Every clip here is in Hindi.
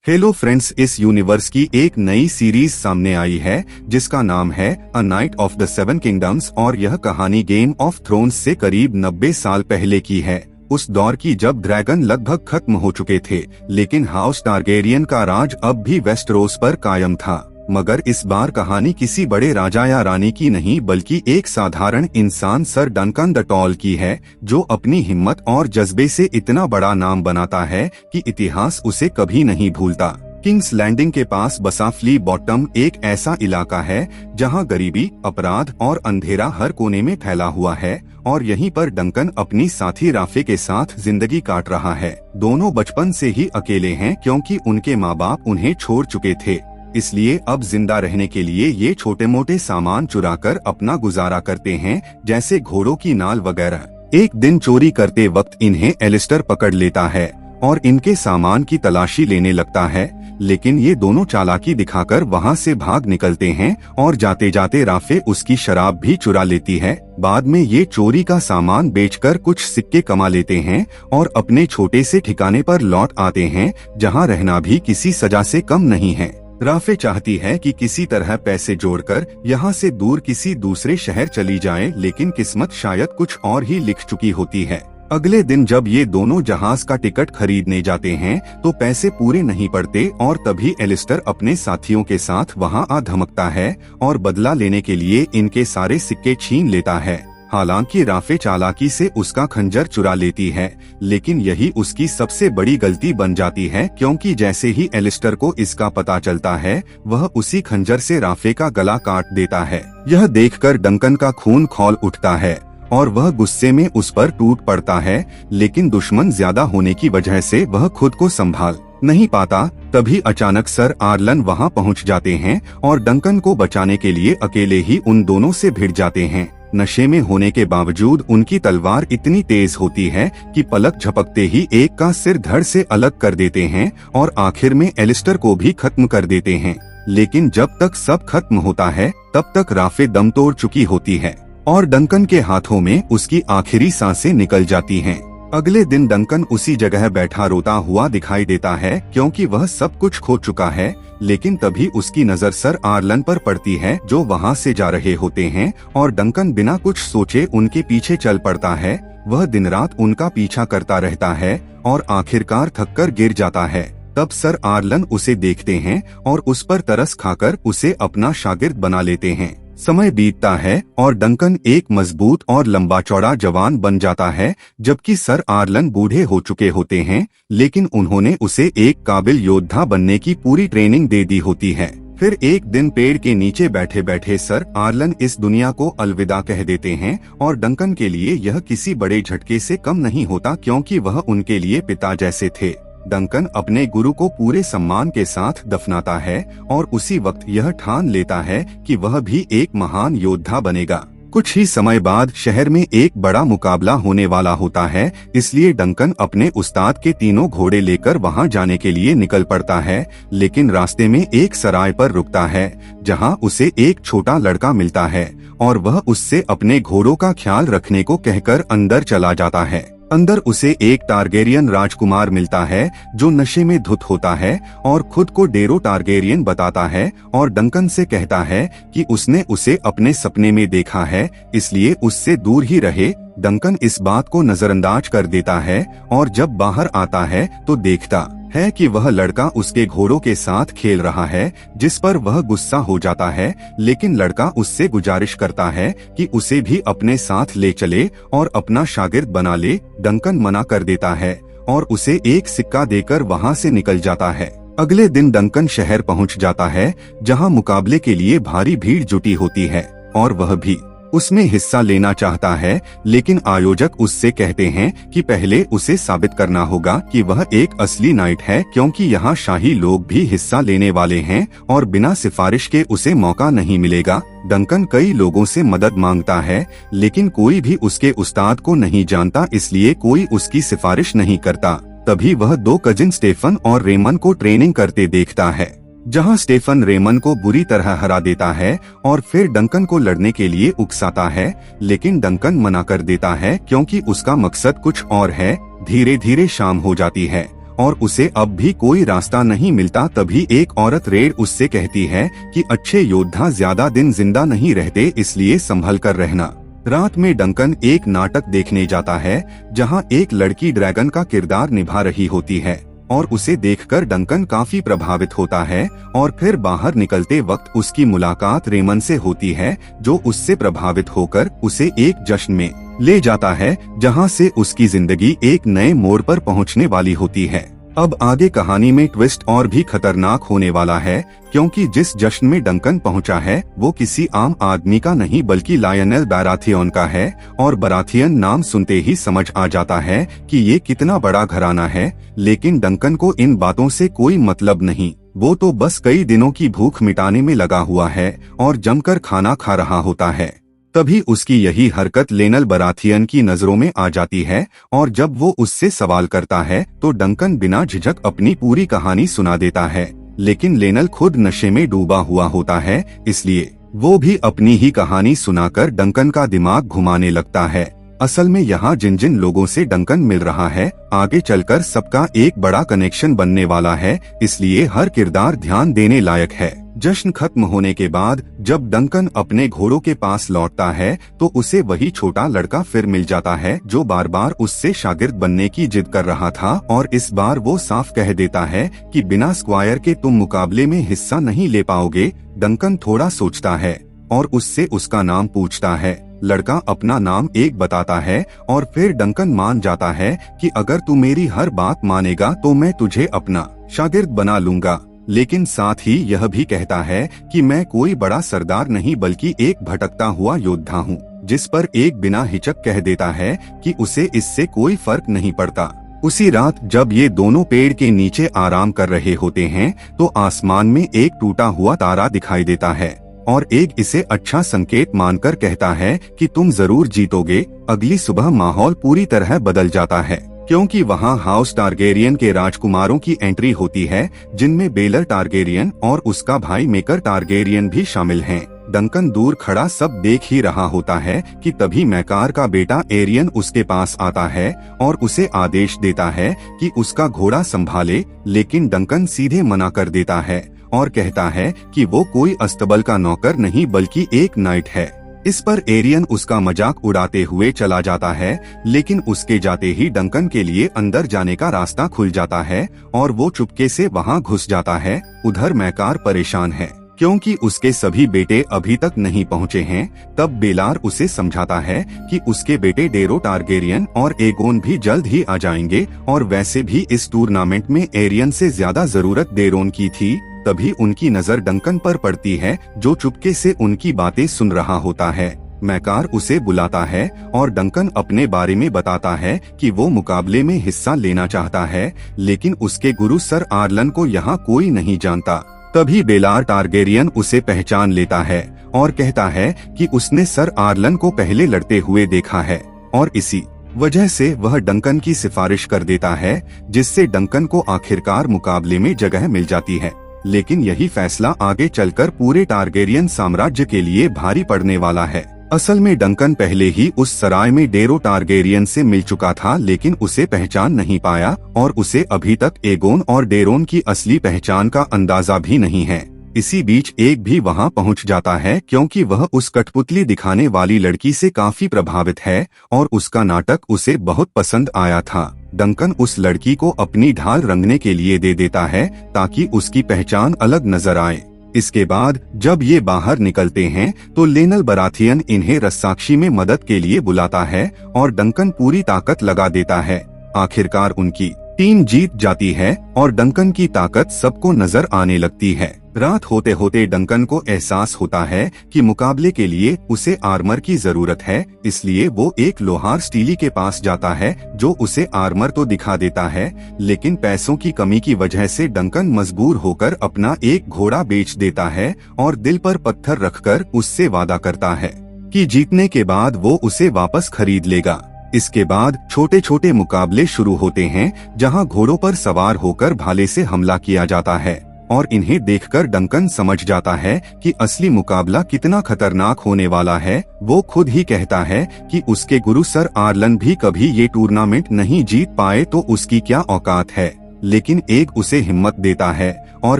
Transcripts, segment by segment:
हेलो फ्रेंड्स, इस यूनिवर्स की एक नई सीरीज सामने आई है जिसका नाम है a night of the seven kingdoms और यह कहानी गेम ऑफ थ्रोन्स से करीब 90 साल पहले की है। उस दौर की जब ड्रैगन लगभग खत्म हो चुके थे, लेकिन हाउस टारगेरियन का राज अब भी वेस्टरोस पर कायम था। मगर इस बार कहानी किसी बड़े राजा या रानी की नहीं बल्कि एक साधारण इंसान सर डंकन द टॉल की है, जो अपनी हिम्मत और जज्बे से इतना बड़ा नाम बनाता है कि इतिहास उसे कभी नहीं भूलता। किंग्स लैंडिंग के पास बसा फ्ली बॉटम एक ऐसा इलाका है जहां गरीबी, अपराध और अंधेरा हर कोने में फैला हुआ है, और यहीं पर डंकन अपनी साथी राफे के साथ जिंदगी काट रहा है। दोनों बचपन से ही अकेले हैं क्योंकि उनके माँ बाप उन्हें छोड़ चुके थे, इसलिए अब जिंदा रहने के लिए ये छोटे मोटे सामान चुराकर अपना गुजारा करते हैं, जैसे घोड़ों की नाल वगैरह। एक दिन चोरी करते वक्त इन्हें एलिस्टर पकड़ लेता है और इनके सामान की तलाशी लेने लगता है, लेकिन ये दोनों चालाकी दिखाकर वहाँ से भाग निकलते हैं और जाते जाते राफे उसकी शराब भी चुरा लेती है। बाद में ये चोरी का सामान बेचकर कुछ सिक्के कमा लेते हैं और अपने छोटे से ठिकाने पर लौट आते हैं, जहाँ रहना भी किसी सजा से कम नहीं है। राफे चाहती है कि किसी तरह पैसे जोड़कर यहाँ से दूर किसी दूसरे शहर चली जाए, लेकिन किस्मत शायद कुछ और ही लिख चुकी होती है। अगले दिन जब ये दोनों जहाज का टिकट खरीदने जाते हैं तो पैसे पूरे नहीं पड़ते और तभी एलिस्टर अपने साथियों के साथ वहाँ आ धमकता है और बदला लेने के लिए इनके सारे सिक्के छीन लेता है। हालांकि राफे चालाकी से उसका खंजर चुरा लेती है, लेकिन यही उसकी सबसे बड़ी गलती बन जाती है, क्योंकि जैसे ही एलिस्टर को इसका पता चलता है वह उसी खंजर से राफे का गला काट देता है। यह देखकर डंकन का खून खौल उठता है और वह गुस्से में उस पर टूट पड़ता है, लेकिन दुश्मन ज्यादा होने की वजह से वह खुद को संभाल नहीं पाता। तभी अचानक सर आर्लन वहां पहुंच जाते हैं और डंकन को बचाने के लिए अकेले ही उन दोनों से भिड़ जाते हैं। नशे में होने के बावजूद उनकी तलवार इतनी तेज होती है कि पलक झपकते ही एक का सिर धड़ से अलग कर देते हैं और आखिर में एलिस्टर को भी खत्म कर देते हैं। लेकिन जब तक सब खत्म होता है तब तक राफे दम तोड़ चुकी होती है और डंकन के हाथों में उसकी आखिरी सांसें निकल जाती हैं। अगले दिन डंकन उसी जगह बैठा रोता हुआ दिखाई देता है, क्योंकि वह सब कुछ खो चुका है। लेकिन तभी उसकी नजर सर आर्लन पर पड़ती है, जो वहां से जा रहे होते हैं, और डंकन बिना कुछ सोचे उनके पीछे चल पड़ता है। वह दिन रात उनका पीछा करता रहता है और आखिरकार थककर गिर जाता है। तब सर आर्लन उसे देखते हैं और उस पर तरस खाकर उसे अपना शागिर्द बना लेते हैं। समय बीतता है और डंकन एक मजबूत और लंबा चौड़ा जवान बन जाता है, जबकि सर आर्लन बूढ़े हो चुके होते हैं, लेकिन उन्होंने उसे एक काबिल योद्धा बनने की पूरी ट्रेनिंग दे दी होती है। फिर एक दिन पेड़ के नीचे बैठे बैठे सर आर्लन इस दुनिया को अलविदा कह देते हैं, और डंकन के लिए यह किसी बड़े झटके से कम नहीं होता, क्योंकि वह उनके लिए पिता जैसे थे। डंकन अपने गुरु को पूरे सम्मान के साथ दफनाता है और उसी वक्त यह ठान लेता है कि वह भी एक महान योद्धा बनेगा। कुछ ही समय बाद शहर में एक बड़ा मुकाबला होने वाला होता है, इसलिए डंकन अपने उस्ताद के तीनों घोड़े लेकर वहां जाने के लिए निकल पड़ता है। लेकिन रास्ते में एक सराय पर रुकता है, जहां उसे एक छोटा लड़का मिलता है और वह उससे अपने घोड़ों का ख्याल रखने को कहकर अंदर चला जाता है। अंदर उसे एक टारगेरियन राजकुमार मिलता है, जो नशे में धुत होता है और खुद को डेरो टारगेरियन बताता है, और डंकन से कहता है कि उसने उसे अपने सपने में देखा है, इसलिए उससे दूर ही रहे। डंकन इस बात को नजरअंदाज कर देता है और जब बाहर आता है तो देखता है कि वह लड़का उसके घोड़ों के साथ खेल रहा है, जिस पर वह गुस्सा हो जाता है। लेकिन लड़का उससे गुजारिश करता है कि उसे भी अपने साथ ले चले और अपना शागिर्द बना ले। डंकन मना कर देता है और उसे एक सिक्का देकर वहां से निकल जाता है। अगले दिन डंकन शहर पहुंच जाता है, जहां मुकाबले के लिए भारी भीड़ जुटी होती है और वह भी उसमें हिस्सा लेना चाहता है, लेकिन आयोजक उससे कहते हैं कि पहले उसे साबित करना होगा कि वह एक असली नाइट है, क्योंकि यहाँ शाही लोग भी हिस्सा लेने वाले हैं और बिना सिफारिश के उसे मौका नहीं मिलेगा। डंकन कई लोगों से मदद मांगता है, लेकिन कोई भी उसके उस्ताद को नहीं जानता, इसलिए कोई उसकी सिफारिश नहीं करता। तभी वह दो कजिन स्टेफन और रेमन को ट्रेनिंग करते देखता है, जहां स्टेफन रेमन को बुरी तरह हरा देता है और फिर डंकन को लड़ने के लिए उकसाता है, लेकिन डंकन मना कर देता है, क्योंकि उसका मकसद कुछ और है। धीरे धीरे शाम हो जाती है और उसे अब भी कोई रास्ता नहीं मिलता। तभी एक औरत रेड उससे कहती है कि अच्छे योद्धा ज्यादा दिन जिंदा नहीं रहते, इसलिए संभल कर रहना। रात में डंकन एक नाटक देखने जाता है जहां एक लड़की ड्रैगन का किरदार निभा रही होती है और उसे देखकर डंकन काफी प्रभावित होता है और फिर बाहर निकलते वक्त उसकी मुलाकात रेमन से होती है, जो उससे प्रभावित होकर उसे एक जश्न में ले जाता है जहां से उसकी जिंदगी एक नए मोड़ पर पहुंचने वाली होती है। अब आगे कहानी में ट्विस्ट और भी खतरनाक होने वाला है, क्योंकि जिस जश्न में डंकन पहुंचा है वो किसी आम आदमी का नहीं बल्कि लायनेल बराथियन का है। और बराथियन नाम सुनते ही समझ आ जाता है कि ये कितना बड़ा घराना है, लेकिन डंकन को इन बातों से कोई मतलब नहीं। वो तो बस कई दिनों की भूख मिटाने में लगा हुआ है और जमकर खाना खा रहा होता है। तभी उसकी यही हरकत लेनल बराथियन की नजरों में आ जाती है और जब वो उससे सवाल करता है तो डंकन बिना झिझक अपनी पूरी कहानी सुना देता है। लेकिन लेनल खुद नशे में डूबा हुआ होता है, इसलिए वो भी अपनी ही कहानी सुनाकर डंकन का दिमाग घुमाने लगता है। असल में यहाँ जिन जिन लोगों से डंकन मिल रहा है, आगे चलकर सबका एक बड़ा कनेक्शन बनने वाला है, इसलिए हर किरदार ध्यान देने लायक है। जश्न खत्म होने के बाद जब डंकन अपने घोड़ों के पास लौटता है तो उसे वही छोटा लड़का फिर मिल जाता है जो बार बार उससे शागिर्द बनने की जिद कर रहा था। और इस बार वो साफ कह देता है कि बिना स्क्वायर के तुम मुकाबले में हिस्सा नहीं ले पाओगे। डंकन थोड़ा सोचता है और उससे उसका नाम पूछता है। लड़का अपना नाम एक बताता है और फिर डंकन मान जाता है कि अगर तू मेरी हर बात मानेगा तो मैं तुझे अपना शागिर्द बना लूंगा। लेकिन साथ ही यह भी कहता है कि मैं कोई बड़ा सरदार नहीं बल्कि एक भटकता हुआ योद्धा हूँ, जिस पर एक बिना हिचक कह देता है कि उसे इससे कोई फर्क नहीं पड़ता। उसी रात जब ये दोनों पेड़ के नीचे आराम कर रहे होते हैं तो आसमान में एक टूटा हुआ तारा दिखाई देता है और एक इसे अच्छा संकेत मानकर कहता है कि तुम जरूर जीतोगे। अगली सुबह माहौल पूरी तरह बदल जाता है, क्योंकि वहाँ हाउस टारगेरियन के राजकुमारों की एंट्री होती है, जिनमें बेलर टारगेरियन और उसका भाई मेकर टारगेरियन भी शामिल हैं। डंकन दूर खड़ा सब देख ही रहा होता है कि तभी मैकार का बेटा एरियन उसके पास आता है और उसे आदेश देता है कि उसका घोड़ा संभाले, लेकिन डंकन सीधे मना कर देता है और कहता है कि वो कोई अस्तबल का नौकर नहीं बल्कि एक नाइट है। इस पर एरियन उसका मजाक उड़ाते हुए चला जाता है, लेकिन उसके जाते ही डंकन के लिए अंदर जाने का रास्ता खुल जाता है और वो चुपके से वहां घुस जाता है। उधर मैकार परेशान है क्योंकि उसके सभी बेटे अभी तक नहीं पहुंचे हैं। तब बेलार उसे समझाता है कि उसके बेटे डेरो टारगेरियन और एगोन भी जल्द ही आ जाएंगे और वैसे भी इस टूर्नामेंट में एरियन से ज्यादा जरूरत डेरोन की थी। तभी उनकी नजर डंकन पर पड़ती है, जो चुपके से उनकी बातें सुन रहा होता है। मैकार उसे बुलाता है और डंकन अपने बारे में बताता है कि वो मुकाबले में हिस्सा लेना चाहता है, लेकिन उसके गुरु सर आर्लन को यहाँ कोई नहीं जानता। तभी बेलार टारगेरियन उसे पहचान लेता है और कहता है कि उसने सर आर्लन को पहले लड़ते हुए देखा है और इसी वजह से वह डंकन की सिफारिश कर देता है, जिससे डंकन को आखिरकार मुकाबले में जगह मिल जाती है। लेकिन यही फैसला आगे चलकर पूरे टारगेरियन साम्राज्य के लिए भारी पड़ने वाला है। असल में डंकन पहले ही उस सराय में डेरो टारगेरियन से मिल चुका था, लेकिन उसे पहचान नहीं पाया और उसे अभी तक एगोन और डेरोन की असली पहचान का अंदाजा भी नहीं है। इसी बीच एक भी वहां पहुंच जाता है, क्योंकि वह उस कठपुतली दिखाने वाली लड़की से काफी प्रभावित है और उसका नाटक उसे बहुत पसंद आया था। डंकन उस लड़की को अपनी ढाल रंगने के लिए दे देता है ताकि उसकी पहचान अलग नजर आए। इसके बाद जब ये बाहर निकलते हैं तो लेनल बराथियन इन्हें रस्साक्षी में मदद के लिए बुलाता है और डंकन पूरी ताकत लगा देता है। आखिरकार उनकी टीम जीत जाती है और डंकन की ताकत सबको नजर आने लगती है। रात होते होते डंकन को एहसास होता है कि मुकाबले के लिए उसे आर्मर की जरूरत है, इसलिए वो एक लोहार स्टीली के पास जाता है जो उसे आर्मर तो दिखा देता है, लेकिन पैसों की कमी की वजह से डंकन मजबूर होकर अपना एक घोड़ा बेच देता है और दिल पर पत्थर रखकर उससे वादा करता है कि जीतने के बाद वो उसे वापस खरीद लेगा। इसके बाद छोटे छोटे मुकाबले शुरू होते हैं, जहां घोड़ों पर सवार होकर भाले से हमला किया जाता है और इन्हें देखकर डंकन समझ जाता है कि असली मुकाबला कितना खतरनाक होने वाला है। वो खुद ही कहता है कि उसके गुरु सर आर्लन भी कभी ये टूर्नामेंट नहीं जीत पाए तो उसकी क्या औकात है। लेकिन एक उसे हिम्मत देता है और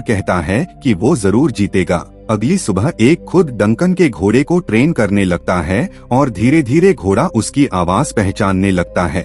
कहता है कि वो जरूर जीतेगा। अगली सुबह एक खुद डंकन के घोड़े को ट्रेन करने लगता है और धीरे धीरे घोड़ा उसकी आवाज पहचानने लगता है।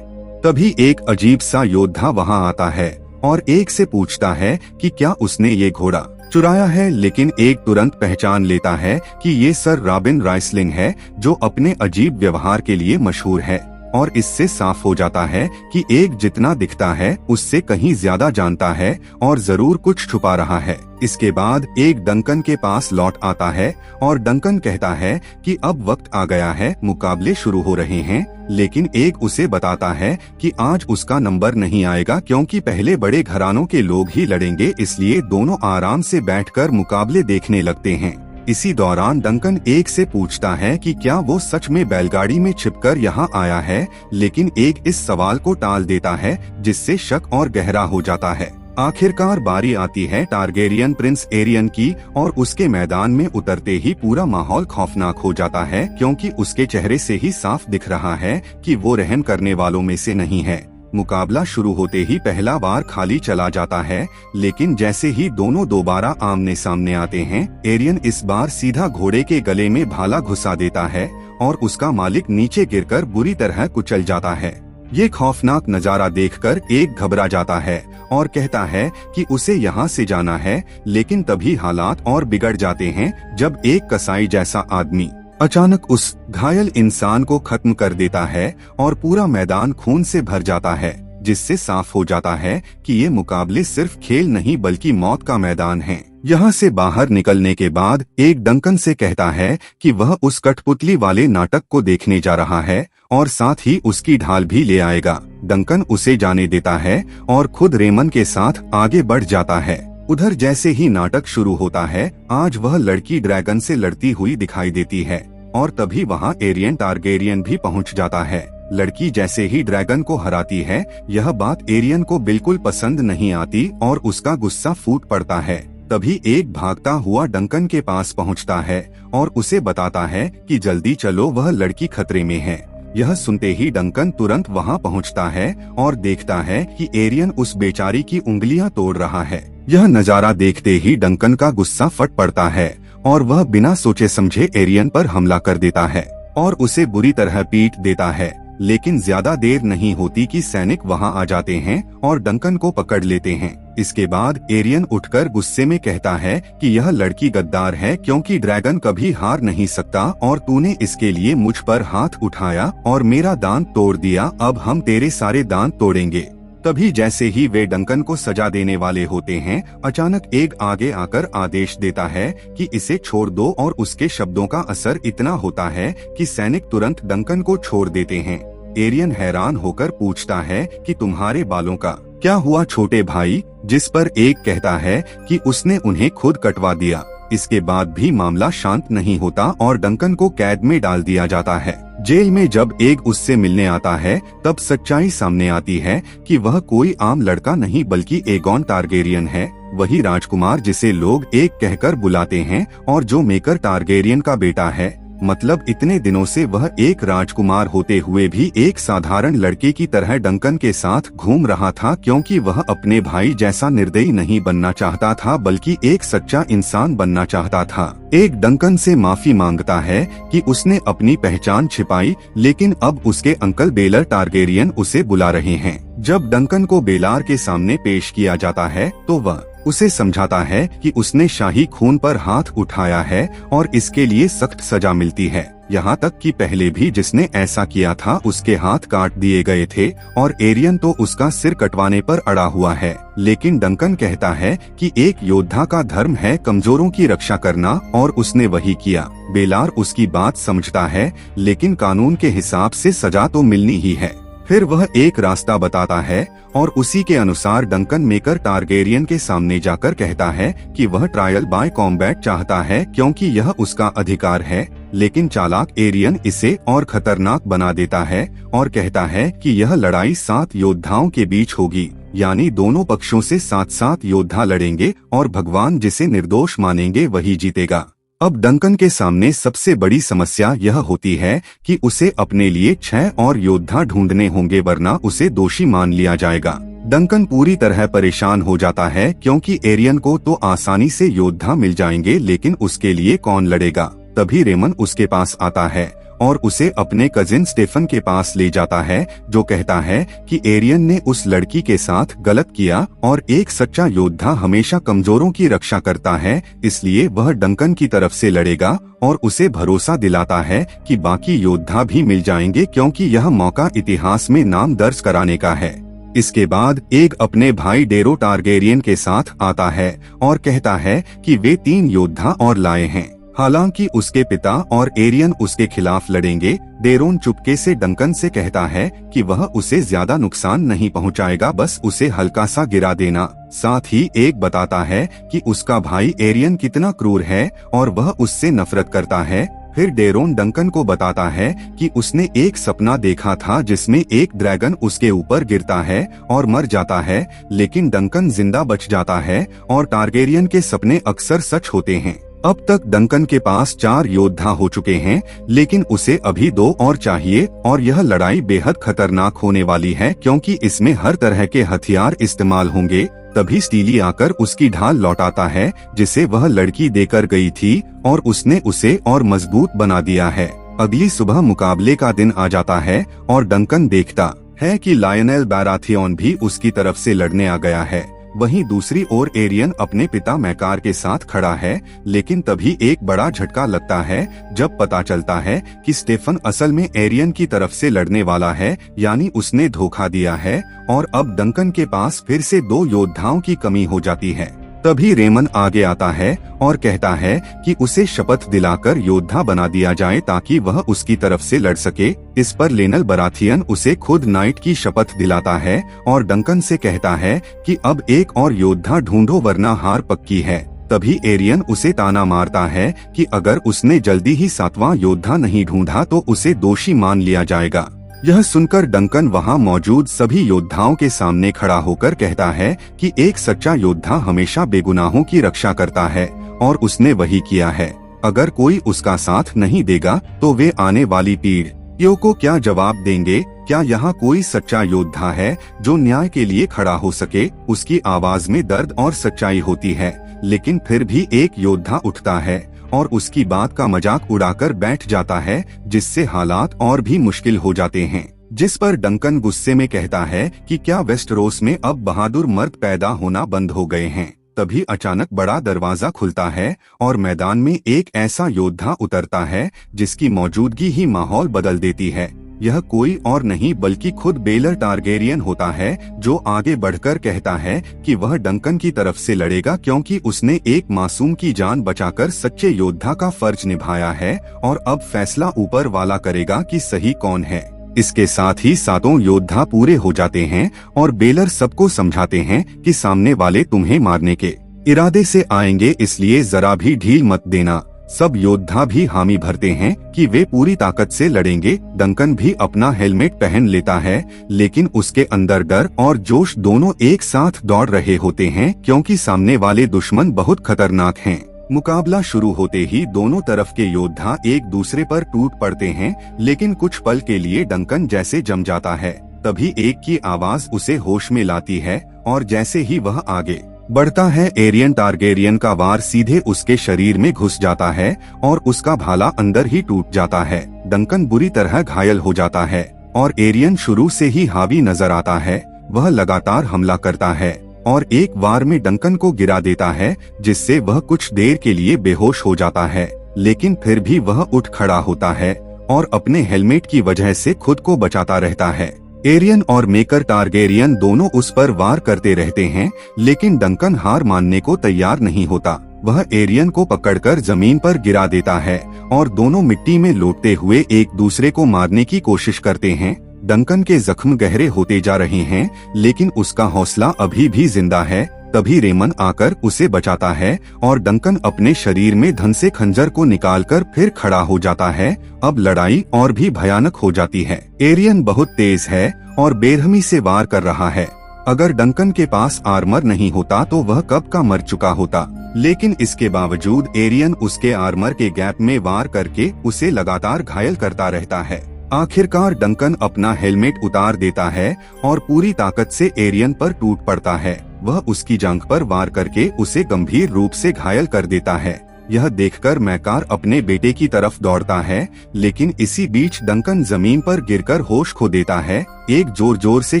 तभी एक अजीब सा योद्धा वहां आता है और एक से पूछता है कि क्या उसने ये घोड़ा चुराया है, लेकिन एक तुरंत पहचान लेता है कि ये सर रॉबिन राइसलिंग है, जो अपने अजीब व्यवहार के लिए मशहूर है। और इससे साफ हो जाता है कि एक जितना दिखता है उससे कहीं ज्यादा जानता है और जरूर कुछ छुपा रहा है। इसके बाद एक डंकन के पास लौट आता है और डंकन कहता है कि अब वक्त आ गया है, मुकाबले शुरू हो रहे हैं। लेकिन एक उसे बताता है कि आज उसका नंबर नहीं आएगा, क्योंकि पहले बड़े घरानों के लोग ही लड़ेंगे, इसलिए दोनों आराम से बैठकर मुकाबले देखने लगते हैं। इसी दौरान डंकन एक से पूछता है कि क्या वो सच में बैलगाड़ी में छिपकर यहाँ आया है, लेकिन एक इस सवाल को टाल देता है, जिससे शक और गहरा हो जाता है। आखिरकार बारी आती है टारगेरियन प्रिंस एरियन की, और उसके मैदान में उतरते ही पूरा माहौल खौफनाक हो जाता है, क्योंकि उसके चेहरे से ही साफ दिख रहा है कि वो रहम करने वालों में से नहीं है। मुकाबला शुरू होते ही पहला बार खाली चला जाता है, लेकिन जैसे ही दोनों दोबारा आमने सामने आते हैं, एरियन इस बार सीधा घोड़े के गले में भाला घुसा देता है और उसका मालिक नीचे गिरकर बुरी तरह कुचल जाता है। ये खौफनाक नजारा देखकर एक घबरा जाता है और कहता है कि उसे यहाँ से जाना है, लेकिन तभी हालात और बिगड़ जाते हैं जब एक कसाई जैसा आदमी अचानक उस घायल इंसान को खत्म कर देता है और पूरा मैदान खून से भर जाता है, जिससे साफ हो जाता है कि ये मुकाबले सिर्फ खेल नहीं बल्कि मौत का मैदान है। यहाँ से बाहर निकलने के बाद एक डंकन से कहता है कि वह उस कठपुतली वाले नाटक को देखने जा रहा है और साथ ही उसकी ढाल भी ले आएगा। डंकन उसे जाने देता है और खुद रेमन के साथ आगे बढ़ जाता है। उधर जैसे ही नाटक शुरू होता है, आज वह लड़की ड्रैगन से लड़ती हुई दिखाई देती है और तभी वहां एरियन टारगेरियन भी पहुंच जाता है। लड़की जैसे ही ड्रैगन को हराती है, यह बात एरियन को बिल्कुल पसंद नहीं आती और उसका गुस्सा फूट पड़ता है। तभी एक भागता हुआ डंकन के पास पहुंचता है और उसे बताता है कि जल्दी चलो, वह लड़की खतरे में है। यह सुनते ही डंकन तुरंत वहां पहुंचता है और देखता है कि एरियन उस बेचारी की उंगलियां तोड़ रहा है। यह नजारा देखते ही डंकन का गुस्सा फट पड़ता है और वह बिना सोचे समझे एरियन पर हमला कर देता है और उसे बुरी तरह पीट देता है। लेकिन ज्यादा देर नहीं होती कि सैनिक वहां आ जाते हैं और डंकन को पकड़ लेते हैं। इसके बाद एरियन उठकर गुस्से में कहता है कि यह लड़की गद्दार है, क्योंकि ड्रैगन कभी हार नहीं सकता और तूने इसके लिए मुझ पर हाथ उठाया और मेरा दांत तोड़ दिया, अब हम तेरे सारे दांत तोड़ेंगे। तभी जैसे ही वे डंकन को सजा देने वाले होते हैं, अचानक एक आगे आकर आदेश देता है कि इसे छोड़ दो, और उसके शब्दों का असर इतना होता है कि सैनिक तुरंत डंकन को छोड़ देते हैं। एरियन हैरान होकर पूछता है कि तुम्हारे बालों का क्या हुआ छोटे भाई, जिस पर एक कहता है कि उसने उन्हें खुद कटवा दिया। इसके बाद भी मामला शांत नहीं होता और डंकन को कैद में डाल दिया जाता है। जेल में जब एक उससे मिलने आता है, तब सच्चाई सामने आती है कि वह कोई आम लड़का नहीं बल्कि एगॉन टारगेरियन है, वही राजकुमार जिसे लोग एक कहकर बुलाते हैं और जो मेकर टारगेरियन का बेटा है। मतलब इतने दिनों से वह एक राजकुमार होते हुए भी एक साधारण लड़के की तरह डंकन के साथ घूम रहा था, क्योंकि वह अपने भाई जैसा निर्दयी नहीं बनना चाहता था बल्कि एक सच्चा इंसान बनना चाहता था। एक डंकन से माफी मांगता है कि उसने अपनी पहचान छिपाई, लेकिन अब उसके अंकल बेलर टारगेरियन उसे बुला रहे हैं। जब डंकन को बेलार के सामने पेश किया जाता है तो वह उसे समझाता है कि उसने शाही खून पर हाथ उठाया है और इसके लिए सख्त सजा मिलती है। यहाँ तक कि पहले भी जिसने ऐसा किया था उसके हाथ काट दिए गए थे और एरियन तो उसका सिर कटवाने पर अड़ा हुआ है। लेकिन डंकन कहता है कि एक योद्धा का धर्म है कमजोरों की रक्षा करना, और उसने वही किया। बेलार उसकी बात समझता है, लेकिन कानून के हिसाब से सजा तो मिलनी ही है। फिर वह एक रास्ता बताता है और उसी के अनुसार डंकन मेकर टारगेरियन के सामने जाकर कहता है कि वह ट्रायल बाय कॉम्बैट चाहता है, क्योंकि यह उसका अधिकार है। लेकिन चालाक एरियन इसे और खतरनाक बना देता है और कहता है कि यह लड़ाई 7 योद्धाओं के बीच होगी, यानी दोनों पक्षों से 7-7 योद्धा लड़ेंगे और भगवान जिसे निर्दोष मानेंगे वही जीतेगा। अब डंकन के सामने सबसे बड़ी समस्या यह होती है कि उसे अपने लिए 6 और योद्धा ढूंढने होंगे, वरना उसे दोषी मान लिया जाएगा। डंकन पूरी तरह परेशान हो जाता है क्योंकि एरियन को तो आसानी से योद्धा मिल जाएंगे, लेकिन उसके लिए कौन लड़ेगा। तभी रेमन उसके पास आता है और उसे अपने कजिन स्टेफन के पास ले जाता है, जो कहता है कि एरियन ने उस लड़की के साथ गलत किया और एक सच्चा योद्धा हमेशा कमजोरों की रक्षा करता है, इसलिए वह डंकन की तरफ से लड़ेगा और उसे भरोसा दिलाता है कि बाकी योद्धा भी मिल जाएंगे क्योंकि यह मौका इतिहास में नाम दर्ज कराने का है। इसके बाद एग अपने भाई डेरो टारगेरियन के साथ आता है और कहता है कि वे 3 योद्धा और लाए हैं। हालांकि उसके पिता और एरियन उसके खिलाफ लड़ेंगे। डेरोन चुपके से डंकन से कहता है कि वह उसे ज्यादा नुकसान नहीं पहुंचाएगा, बस उसे हल्का सा गिरा देना। साथ ही एक बताता है कि उसका भाई एरियन कितना क्रूर है और वह उससे नफरत करता है। फिर डेरोन डंकन को बताता है कि उसने एक सपना देखा था जिसमें एक ड्रैगन उसके ऊपर गिरता है और मर जाता है, लेकिन डंकन जिंदा बच जाता है और टारगेरियन के सपने अक्सर सच होते हैं। अब तक डंकन के पास 4 योद्धा हो चुके हैं, लेकिन उसे अभी 2 और चाहिए और यह लड़ाई बेहद खतरनाक होने वाली है क्योंकि इसमें हर तरह के हथियार इस्तेमाल होंगे। तभी स्टीली आकर उसकी ढाल लौटाता है जिसे वह लड़की देकर गई थी और उसने उसे और मजबूत बना दिया है। अगली सुबह मुकाबले का दिन आ जाता है और डंकन देखता है कि लायनेल बैराथियन भी उसकी तरफ से लड़ने आ गया है। वहीं दूसरी ओर एरियन अपने पिता मैकार के साथ खड़ा है, लेकिन तभी एक बड़ा झटका लगता है जब पता चलता है कि स्टेफन असल में एरियन की तरफ से लड़ने वाला है, यानी उसने धोखा दिया है और अब डंकन के पास फिर से 2 योद्धाओं की कमी हो जाती है। तभी रेमन आगे आता है और कहता है कि उसे शपथ दिलाकर योद्धा बना दिया जाए ताकि वह उसकी तरफ से लड़ सके। इस पर लेनल बराथियन उसे खुद नाइट की शपथ दिलाता है और डंकन से कहता है कि अब एक और योद्धा ढूंढो वरना हार पक्की है। तभी एरियन उसे ताना मारता है कि अगर उसने जल्दी ही 7वां योद्धा नहीं ढूंढा तो उसे दोषी मान लिया जाएगा। यह सुनकर डंकन वहां मौजूद सभी योद्धाओं के सामने खड़ा होकर कहता है कि एक सच्चा योद्धा हमेशा बेगुनाहों की रक्षा करता है और उसने वही किया है। अगर कोई उसका साथ नहीं देगा तो वे आने वाली पीढ़ियों को क्या जवाब देंगे? क्या यहाँ कोई सच्चा योद्धा है जो न्याय के लिए खड़ा हो सके? उसकी आवाज में दर्द और सच्चाई होती है, लेकिन फिर भी एक योद्धा उठता है और उसकी बात का मजाक उड़ाकर बैठ जाता है, जिससे हालात और भी मुश्किल हो जाते हैं। जिस पर डंकन गुस्से में कहता है कि क्या वेस्टरोस में अब बहादुर मर्द पैदा होना बंद हो गए हैं? तभी अचानक बड़ा दरवाजा खुलता है और मैदान में एक ऐसा योद्धा उतरता है जिसकी मौजूदगी ही माहौल बदल देती है। यह कोई और नहीं बल्कि खुद बेलर टारगेरियन होता है, जो आगे बढ़कर कहता है कि वह डंकन की तरफ से लड़ेगा क्योंकि उसने एक मासूम की जान बचाकर सच्चे योद्धा का फर्ज निभाया है और अब फैसला ऊपर वाला करेगा कि सही कौन है। इसके साथ ही 7 योद्धा पूरे हो जाते हैं और बेलर सबको समझाते हैं कि सामने वाले तुम्हें मारने के इरादे से आएंगे, इसलिए जरा भी ढील मत देना। सब योद्धा भी हामी भरते हैं कि वे पूरी ताकत से लड़ेंगे। डंकन भी अपना हेलमेट पहन लेता है, लेकिन उसके अंदर डर और जोश दोनों एक साथ दौड़ रहे होते हैं क्योंकि सामने वाले दुश्मन बहुत खतरनाक हैं। मुकाबला शुरू होते ही दोनों तरफ के योद्धा एक दूसरे पर टूट पड़ते हैं, लेकिन कुछ पल के लिए डंकन जैसे जम जाता है। तभी एक की आवाज उसे होश में लाती है और जैसे ही वह आगे बढ़ता है, एरियन टारगेरियन का वार सीधे उसके शरीर में घुस जाता है और उसका भाला अंदर ही टूट जाता है। डंकन बुरी तरह घायल हो जाता है और एरियन शुरू से ही हावी नजर आता है। वह लगातार हमला करता है और एक वार में डंकन को गिरा देता है, जिससे वह कुछ देर के लिए बेहोश हो जाता है, लेकिन फिर भी वह उठ खड़ा होता है और अपने हेलमेट की वजह से खुद को बचाता रहता है। एरियन और मेकर टारगेरियन दोनों उस पर वार करते रहते हैं, लेकिन डंकन हार मानने को तैयार नहीं होता। वह एरियन को पकड़कर जमीन पर गिरा देता है और दोनों मिट्टी में लौटते हुए एक दूसरे को मारने की कोशिश करते हैं। डंकन के जख्म गहरे होते जा रहे हैं, लेकिन उसका हौसला अभी भी जिंदा है। तभी रेमन आकर उसे बचाता है और डंकन अपने शरीर में धन से खंजर को निकालकर फिर खड़ा हो जाता है। अब लड़ाई और भी भयानक हो जाती है। एरियन बहुत तेज है और बेरहमी से वार कर रहा है। अगर डंकन के पास आर्मर नहीं होता तो वह कब का मर चुका होता, लेकिन इसके बावजूद एरियन उसके आर्मर के गैप में वार करके उसे लगातार घायल करता रहता है। आखिरकार डंकन अपना हेलमेट उतार देता है और पूरी ताकत से एरियन पर टूट पड़ता है। वह उसकी जांघ पर वार करके उसे गंभीर रूप से घायल कर देता है। यह देखकर मैकार अपने बेटे की तरफ दौड़ता है, लेकिन इसी बीच डंकन जमीन पर गिरकर होश खो देता है। एक जोर जोर से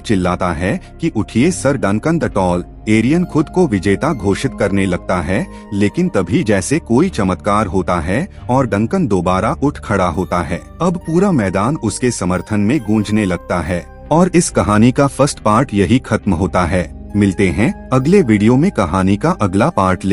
चिल्लाता है कि उठिए sir Duncan the tall. Arian खुद को विजेता घोषित करने लगता है, लेकिन तभी जैसे कोई चमत्कार होता है और डंकन दोबारा उठ खड़ा होता है। अब पूरा मैदान उसके समर्थन में गूंजने लगता है और इस कहानी का फर्स्ट पार्ट यही खत्म होता है। मिलते हैं अगले वीडियो में कहानी का अगला पार्ट लेकर।